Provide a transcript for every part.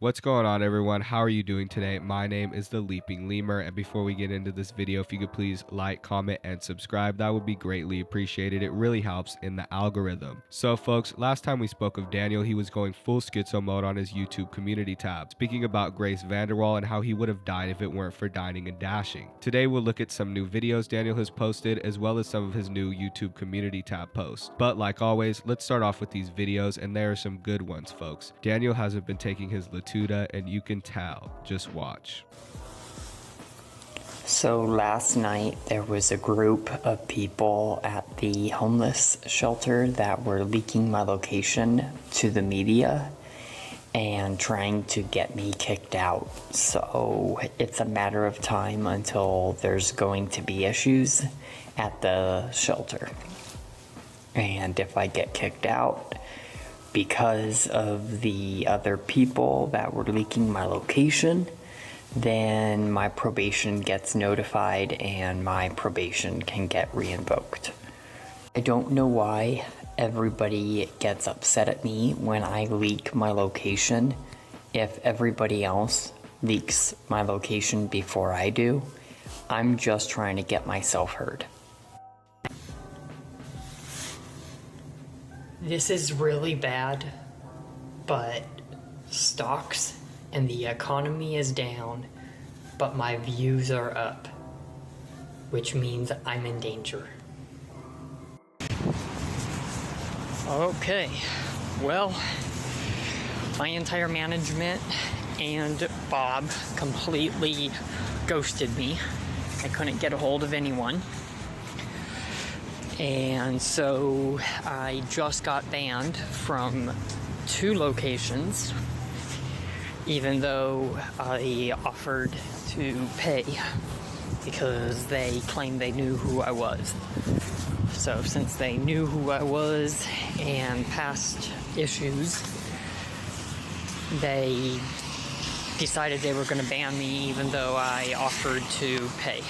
What's going on, everyone? How are you doing today? My name is the Leaping Lemur, and before we get into this video, if you could please like, comment, and subscribe, that would be greatly appreciated. It really helps in the algorithm. So folks, last time we spoke of Daniel, he was going full schizo mode on his YouTube community tab, speaking about Grace Vanderwall and how he would have died if it weren't for dining and dashing. Today we'll look at some new videos Daniel has posted, as well as some of his new YouTube community tab posts. But like always, let's start off with these videos, and there are some good ones, folks. Daniel hasn't been taking his Latuda, and you can tell. Just watch. So last night there was a group of people at the homeless shelter that were leaking my location to the media and trying to get me kicked out. So it's a matter of time until there's going to be issues at the shelter. And if I get kicked out because of the other people that were leaking my location, then my probation gets notified and my probation can get reinvoked. I don't know why everybody gets upset at me when I leak my location if everybody else leaks my location before I do. I'm just trying to get myself heard. This is really bad, but stocks and the economy is down, but my views are up, which means I'm in danger. Okay, well, my entire management and Bob completely ghosted me. I couldn't get a hold of anyone. And so I just got banned from 2 locations, even though I offered to pay because they claimed they knew who I was. So since they knew who I was and past issues, they decided they were going to ban me even though I offered to pay.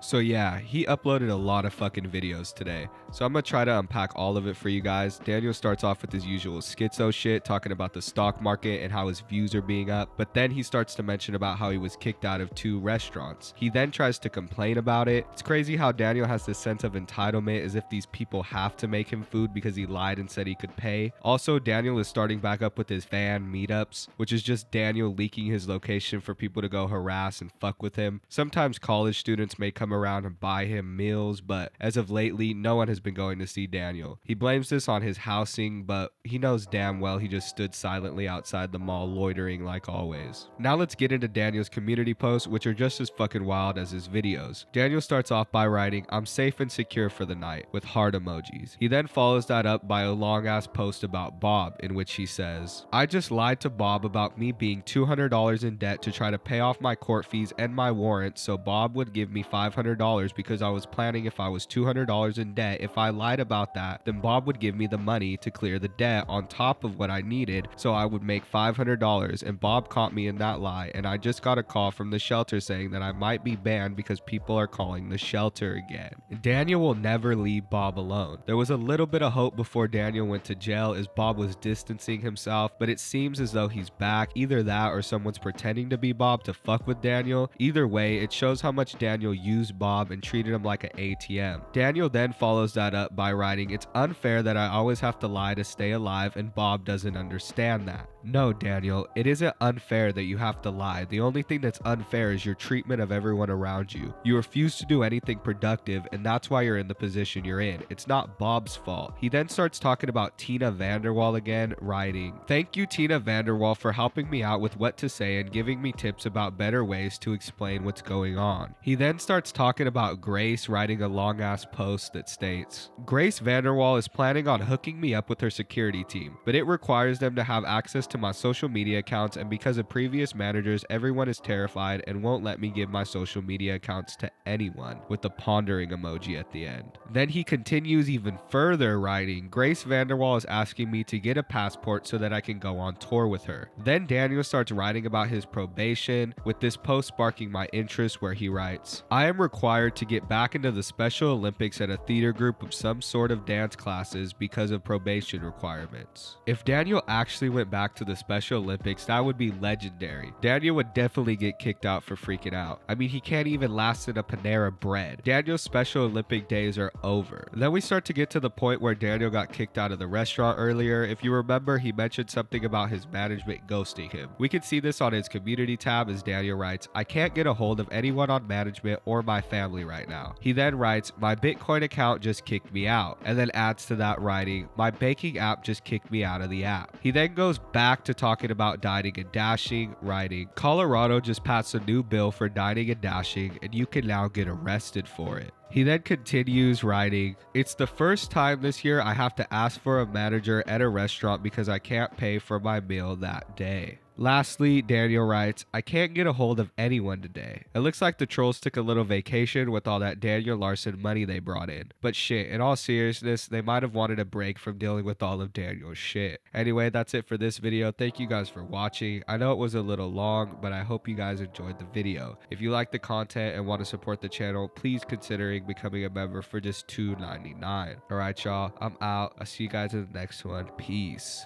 So yeah, he uploaded a lot of fucking videos today. So I'm gonna try to unpack all of it for you guys. Daniel starts off with his usual schizo shit, talking about the stock market and how his views are being up. But then he starts to mention about how he was kicked out of 2 restaurants. He then tries to complain about it. It's crazy how Daniel has this sense of entitlement as if these people have to make him food because he lied and said he could pay. Also, Daniel is starting back up with his fan meetups, which is just Daniel leaking his location for people to go harass and fuck with him. Sometimes college students may come around and buy him meals, but as of lately, no one has been going to see Daniel. He blames this on his housing, but he knows damn well he just stood silently outside the mall loitering like always. Now let's get into Daniel's community posts, which are just as fucking wild as his videos. Daniel starts off by writing, "I'm safe and secure for the night," with heart emojis. He then follows that up by a long ass post about Bob, in which he says, "I just lied to Bob about me being $200 in debt to try to pay off my court fees and my warrant so Bob would give me $500 because I was planning if I was $200 in debt, if I lied about that, then Bob would give me the money to clear the debt on top of what I needed, so I would make $500, and Bob caught me in that lie, and I just got a call from the shelter saying that I might be banned because people are calling the shelter again." Daniel will never leave Bob alone. There was a little bit of hope before Daniel went to jail as Bob was distancing himself, but it seems as though he's back. Either that or someone's pretending to be Bob to fuck with Daniel. Either way, it shows how much Daniel used Bob and treated him like an ATM. Daniel then follows that up by writing, "It's unfair that I always have to lie to stay alive and Bob doesn't understand that." No, Daniel, it isn't unfair that you have to lie. The only thing that's unfair is your treatment of everyone around you. You refuse to do anything productive, and that's why you're in the position you're in. It's not Bob's fault. He then starts talking about Tina Vanderwall again, writing, "Thank you, Tina Vanderwall, for helping me out with what to say and giving me tips about better ways to explain what's going on." He then starts talking about Grace, writing a long ass post that states, "Grace Vanderwall is planning on hooking me up with her security team, but it requires them to have access to my social media accounts, and because of previous managers, everyone is terrified and won't let me give my social media accounts to anyone," with the pondering emoji at the end. Then he continues even further, writing, "Grace Vanderwall is asking me to get a passport so that I can go on tour with her." Then Daniel starts writing about his probation, with this post sparking my interest where he writes, "I am required to get back into the Special Olympics at a theater group of some sort of dance classes because of probation requirements. If Daniel actually went back to the Special Olympics, that would be legendary. Daniel would definitely get kicked out for freaking out. I mean, he can't even last in a Panera Bread. Daniel's Special Olympic days are over. And then we start to get to the point where Daniel got kicked out of the restaurant earlier. If you remember, he mentioned something about his management ghosting him. We can see this on his community tab as Daniel writes, "I can't get a hold of anyone on management or my family right now." He then writes, "My Bitcoin account just kicked me out," and then adds to that writing, "My banking app just kicked me out of the app." He then goes back to talking about dining and dashing, writing, "Colorado just passed a new bill for dining and dashing, and you can now get arrested for it." He then continues writing, "It's the first time this year I have to ask for a manager at a restaurant because I can't pay for my meal that day." Lastly, Daniel writes, "I can't get a hold of anyone today. It looks like the trolls took a little vacation with all that Daniel Larson money they brought in. But shit, in all seriousness, they might have wanted a break from dealing with all of Daniel's shit." Anyway, that's it for this video. Thank you guys for watching. I know it was a little long, but I hope you guys enjoyed the video. If you like the content and want to support the channel, please consider becoming a member for just $2.99. Alright, y'all, I'm out. I'll see you guys in the next one. Peace.